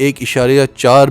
1.4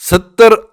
70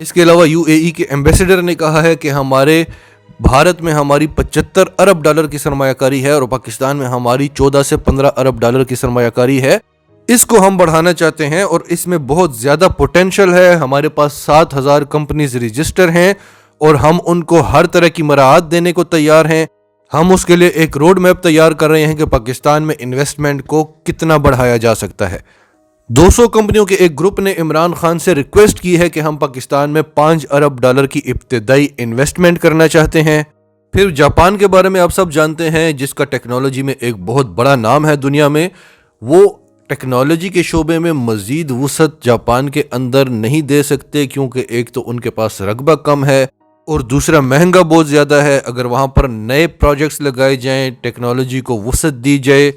اس کے علاوہ UAE کے ایمبیسڈر نے کہا ہے کہ ہمارے بھارت میں ہماری 75 ارب ڈالر کی سرمایہ کاری ہے اور پاکستان میں ہماری 14 سے 15 ارب ڈالر کی سرمایہ کاری ہے. اس کو ہم بڑھانا چاہتے ہیں اور اس میں بہت زیادہ پوٹینشل ہے. ہمارے پاس 7,000 کمپنیز رجسٹر ہیں اور ہم ان کو ہر طرح کی مراعات دینے کو تیار ہیں. ہم اس کے لیے ایک روڈ میپ تیار کر رہے ہیں کہ پاکستان میں انویسٹمنٹ کو کتنا بڑھایا جا سکتا ہے. 200 کمپنیوں کے ایک گروپ نے عمران خان سے ریکویسٹ کی ہے کہ ہم پاکستان میں 5 ارب ڈالر کی ابتدائی انویسٹمنٹ کرنا چاہتے ہیں. پھر جاپان کے بارے میں آپ سب جانتے ہیں، جس کا ٹیکنالوجی میں ایک بہت بڑا نام ہے دنیا میں. وہ ٹیکنالوجی کے شعبے میں مزید وسعت جاپان کے اندر نہیں دے سکتے، کیونکہ ایک تو ان کے پاس رقبہ کم ہے اور دوسرا مہنگا بہت زیادہ ہے. اگر وہاں پر نئے پروجیکٹس لگائے جائیں، ٹیکنالوجی کو وسعت دی جائے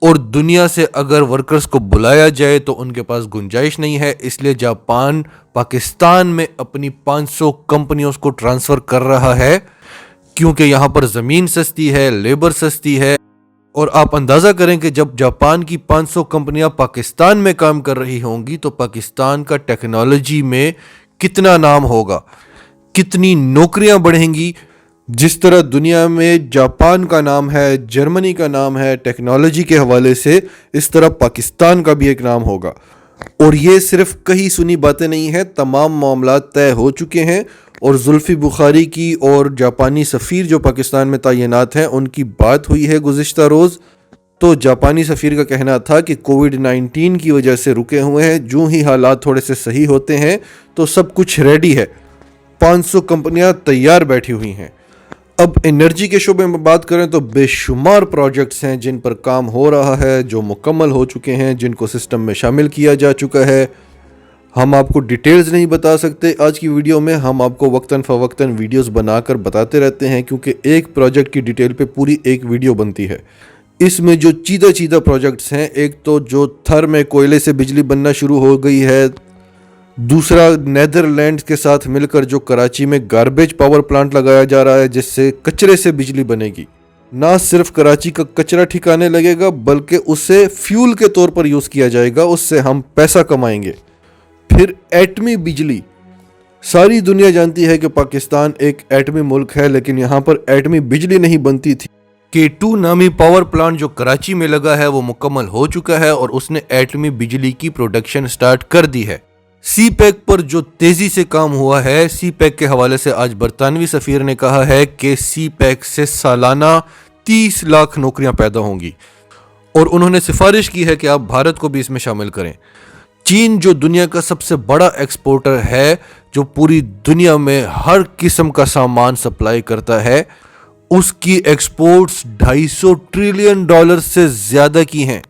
اور دنیا سے اگر ورکرز کو بلایا جائے تو ان کے پاس گنجائش نہیں ہے. اس لیے جاپان پاکستان میں اپنی 500 کمپنیوں کو ٹرانسفر کر رہا ہے، کیونکہ یہاں پر زمین سستی ہے، لیبر سستی ہے. اور آپ اندازہ کریں کہ جب جاپان کی 500 کمپنیاں پاکستان میں کام کر رہی ہوں گی تو پاکستان کا ٹیکنالوجی میں کتنا نام ہوگا، کتنی نوکریاں بڑھیں گی. جس طرح دنیا میں جاپان کا نام ہے، جرمنی کا نام ہے ٹیکنالوجی کے حوالے سے، اس طرح پاکستان کا بھی ایک نام ہوگا. اور یہ صرف کہیں سنی باتیں نہیں ہیں، تمام معاملات طے ہو چکے ہیں. اور زلفی بخاری کی اور جاپانی سفیر جو پاکستان میں تعینات ہیں ان کی بات ہوئی ہے گزشتہ روز. تو جاپانی سفیر کا کہنا تھا کہ کووڈ-19 کی وجہ سے رکے ہوئے ہیں، جو ہی حالات تھوڑے سے صحیح ہوتے ہیں تو سب کچھ ریڈی ہے. 500 کمپنیاں تیار بیٹھی ہوئی ہیں. اب انرجی کے شعبے میں بات کریں تو بے شمار پروجیکٹس ہیں جن پر کام ہو رہا ہے، جو مکمل ہو چکے ہیں، جن کو سسٹم میں شامل کیا جا چکا ہے. ہم آپ کو ڈیٹیلز نہیں بتا سکتے آج کی ویڈیو میں، ہم آپ کو وقتاً فوقتاً ویڈیوز بنا کر بتاتے رہتے ہیں، کیونکہ ایک پروجیکٹ کی ڈیٹیل پہ پوری ایک ویڈیو بنتی ہے. اس میں جو چیدہ پروجیکٹس ہیں، ایک تو جو تھر میں کوئلے سے بجلی بننا شروع ہو گئی ہے، دوسرا نیدرلینڈ کے ساتھ مل کر جو کراچی میں گاربیج پاور پلانٹ لگایا جا رہا ہے جس سے کچرے سے بجلی بنے گی. نہ صرف کراچی کا کچرا ٹھکانے لگے گا بلکہ اسے فیول کے طور پر یوز کیا جائے گا، اس سے ہم پیسہ کمائیں گے. پھر ایٹمی بجلی، ساری دنیا جانتی ہے کہ پاکستان ایک ایٹمی ملک ہے، لیکن یہاں پر ایٹمی بجلی نہیں بنتی تھی. K2 نامی پاور پلانٹ جو کراچی میں لگا ہے وہ مکمل ہو چکا ہے اور اس نے ایٹمی بجلی کی پروڈکشن سٹارٹ کر دی ہے. سی پیک پر جو تیزی سے کام ہوا ہے، سی پیک کے حوالے سے آج برطانوی سفیر نے کہا ہے کہ سی پیک سے سالانہ 30 لاکھ نوکریاں پیدا ہوں گی اور انہوں نے سفارش کی ہے کہ آپ بھارت کو بھی اس میں شامل کریں. چین جو دنیا کا سب سے بڑا ایکسپورٹر ہے، جو پوری دنیا میں ہر قسم کا سامان سپلائی کرتا ہے، اس کی ایکسپورٹس $250 ٹریلین سے زیادہ کی ہیں.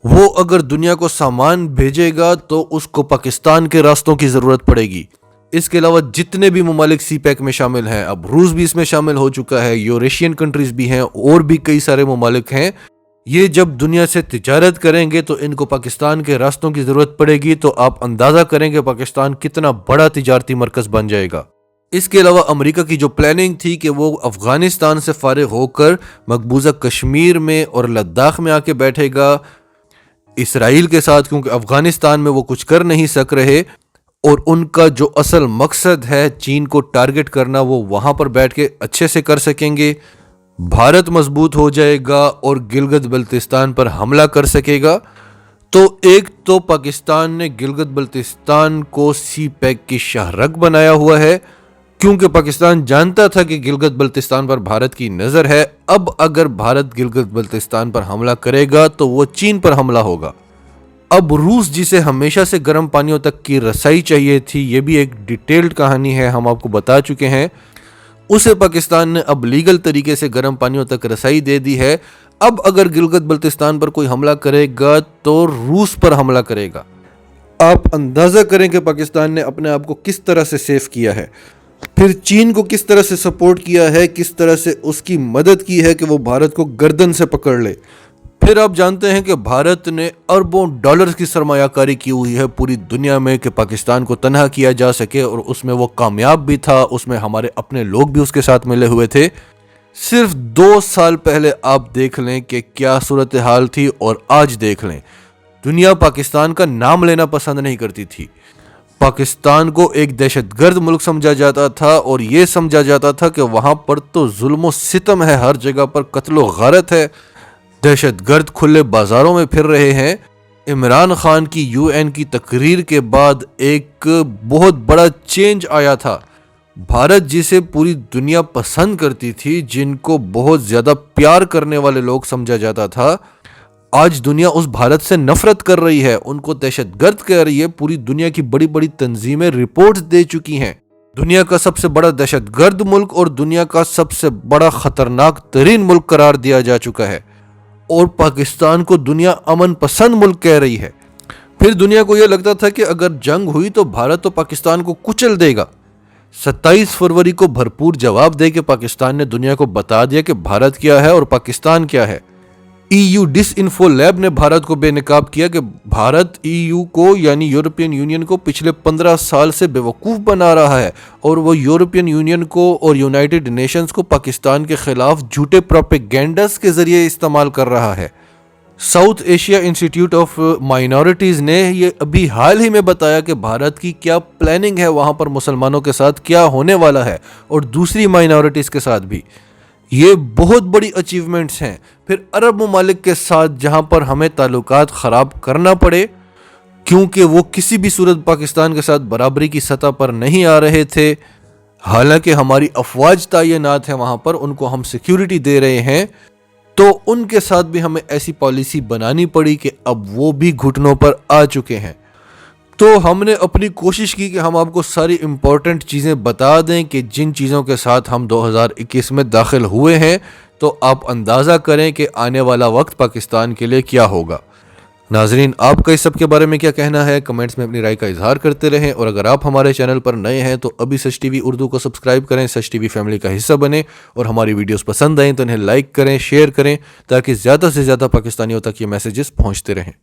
وہ اگر دنیا کو سامان بھیجے گا تو اس کو پاکستان کے راستوں کی ضرورت پڑے گی. اس کے علاوہ جتنے بھی ممالک سی پیک میں شامل ہیں، اب روس بھی اس میں شامل ہو چکا ہے، یوریشین کنٹریز بھی ہیں اور بھی کئی سارے ممالک ہیں. یہ جب دنیا سے تجارت کریں گے تو ان کو پاکستان کے راستوں کی ضرورت پڑے گی. تو آپ اندازہ کریں کہ پاکستان کتنا بڑا تجارتی مرکز بن جائے گا. اس کے علاوہ امریکہ کی جو پلاننگ تھی کہ وہ افغانستان سے فارغ ہو کر مقبوضہ کشمیر میں اور لداخ میں آ کے بیٹھے گا اسرائیل کے ساتھ، کیونکہ افغانستان میں وہ کچھ کر نہیں سک رہے اور ان کا جو اصل مقصد ہے چین کو ٹارگٹ کرنا، وہ وہاں پر بیٹھ کے اچھے سے کر سکیں گے. بھارت مضبوط ہو جائے گا اور گلگت بلتستان پر حملہ کر سکے گا. تو ایک تو پاکستان نے گلگت بلتستان کو سی پیک کی شاہرگ بنایا ہوا ہے، کیونکہ پاکستان جانتا تھا کہ گلگت بلتستان پر بھارت کی نظر ہے. اب اگر بھارت گلگت بلتستان پر حملہ کرے گا تو وہ چین پر حملہ ہوگا. اب روس جسے ہمیشہ سے گرم پانیوں تک کی رسائی چاہیے تھی، یہ بھی ایک ڈیٹیلڈ کہانی ہے، ہم آپ کو بتا چکے ہیں. اسے پاکستان نے اب لیگل طریقے سے گرم پانیوں تک رسائی دے دی ہے. اب اگر گلگت بلتستان پر کوئی حملہ کرے گا تو روس پر حملہ کرے گا. آپ اندازہ کریں کہ پاکستان نے اپنے آپ کو کس طرح سے سیف کیا ہے، پھر چین کو کس طرح سے سپورٹ کیا ہے، کس طرح سے اس کی مدد کی ہے کہ وہ بھارت کو گردن سے پکڑ لے. پھر آپ جانتے ہیں کہ بھارت نے اربوں ڈالرز کی سرمایہ کاری کی ہوئی ہے پوری دنیا میں کہ پاکستان کو تنہا کیا جا سکے، اور اس میں وہ کامیاب بھی تھا. اس میں ہمارے اپنے لوگ بھی اس کے ساتھ ملے ہوئے تھے. صرف 2 سال پہلے آپ دیکھ لیں کہ کیا صورتحال تھی اور آج دیکھ لیں. دنیا پاکستان کا نام لینا پسند نہیں کرتی تھی. پاکستان کو ایک دہشت گرد ملک سمجھا جاتا تھا اور یہ سمجھا جاتا تھا کہ وہاں پر تو ظلم و ستم ہے، ہر جگہ پر قتل و غارت ہے، دہشت گرد کھلے بازاروں میں پھر رہے ہیں۔ عمران خان کی UN کی تقریر کے بعد ایک بہت بڑا چینج آیا تھا۔ بھارت جسے پوری دنیا پسند کرتی تھی، جن کو بہت زیادہ پیار کرنے والے لوگ سمجھا جاتا تھا، آج دنیا اس بھارت سے نفرت کر رہی ہے، ان کو دہشت گرد کہہ رہی ہے۔ پوری دنیا کی بڑی بڑی تنظیمیں رپورٹس دے چکی ہیں۔ دنیا کا سب سے بڑا دہشت گرد ملک اور دنیا کا سب سے بڑا خطرناک ترین ملک قرار دیا جا چکا ہے، اور پاکستان کو دنیا امن پسند ملک کہہ رہی ہے۔ پھر دنیا کو یہ لگتا تھا کہ اگر جنگ ہوئی تو بھارت تو پاکستان کو کچل دے گا۔ 27 فروری کو بھرپور جواب دے کے پاکستان نے دنیا کو بتا دیا کہ بھارت کیا ہے اور پاکستان کیا ہے۔ EU ڈس انفو لیب نے بھارت کو بے نقاب کیا کہ بھارت EU کو یعنی یورپین یونین کو پچھلے 15 سال سے بیوقوف بنا رہا ہے، اور وہ یورپین یونین کو اور یونائٹڈ نیشنز کو پاکستان کے خلاف جھوٹے پروپیگنڈاز کے ذریعے استعمال کر رہا ہے۔ South Asia institute of minorities نے یہ ابھی حال ہی میں بتایا کہ بھارت کی کیا پلاننگ ہے، وہاں پر مسلمانوں کے ساتھ کیا ہونے والا ہے اور دوسری مائنورٹیز کے ساتھ بھی۔ یہ بہت بڑی اچیومنٹس ہیں۔ پھر عرب ممالک کے ساتھ جہاں پر ہمیں تعلقات خراب کرنا پڑے کیونکہ وہ کسی بھی صورت پاکستان کے ساتھ برابری کی سطح پر نہیں آ رہے تھے، حالانکہ ہماری افواج تعینات ہیں وہاں پر، ان کو ہم سیکیورٹی دے رہے ہیں، تو ان کے ساتھ بھی ہمیں ایسی پالیسی بنانی پڑی کہ اب وہ بھی گھٹنوں پر آ چکے ہیں۔ تو ہم نے اپنی کوشش کی کہ ہم آپ کو ساری امپورٹنٹ چیزیں بتا دیں کہ جن چیزوں کے ساتھ ہم 2021 میں داخل ہوئے ہیں، تو آپ اندازہ کریں کہ آنے والا وقت پاکستان کے لیے کیا ہوگا۔ ناظرین، آپ کا اس سب کے بارے میں کیا کہنا ہے؟ کمنٹس میں اپنی رائے کا اظہار کرتے رہیں، اور اگر آپ ہمارے چینل پر نئے ہیں تو ابھی سچ ٹی وی اردو کو سبسکرائب کریں، سچ ٹی وی فیملی کا حصہ بنیں، اور ہماری ویڈیوز پسند آئیں تو انہیں لائک کریں، شیئر کریں، تاکہ زیادہ سے زیادہ پاکستانیوں تک یہ میسیجز پہنچتے رہیں۔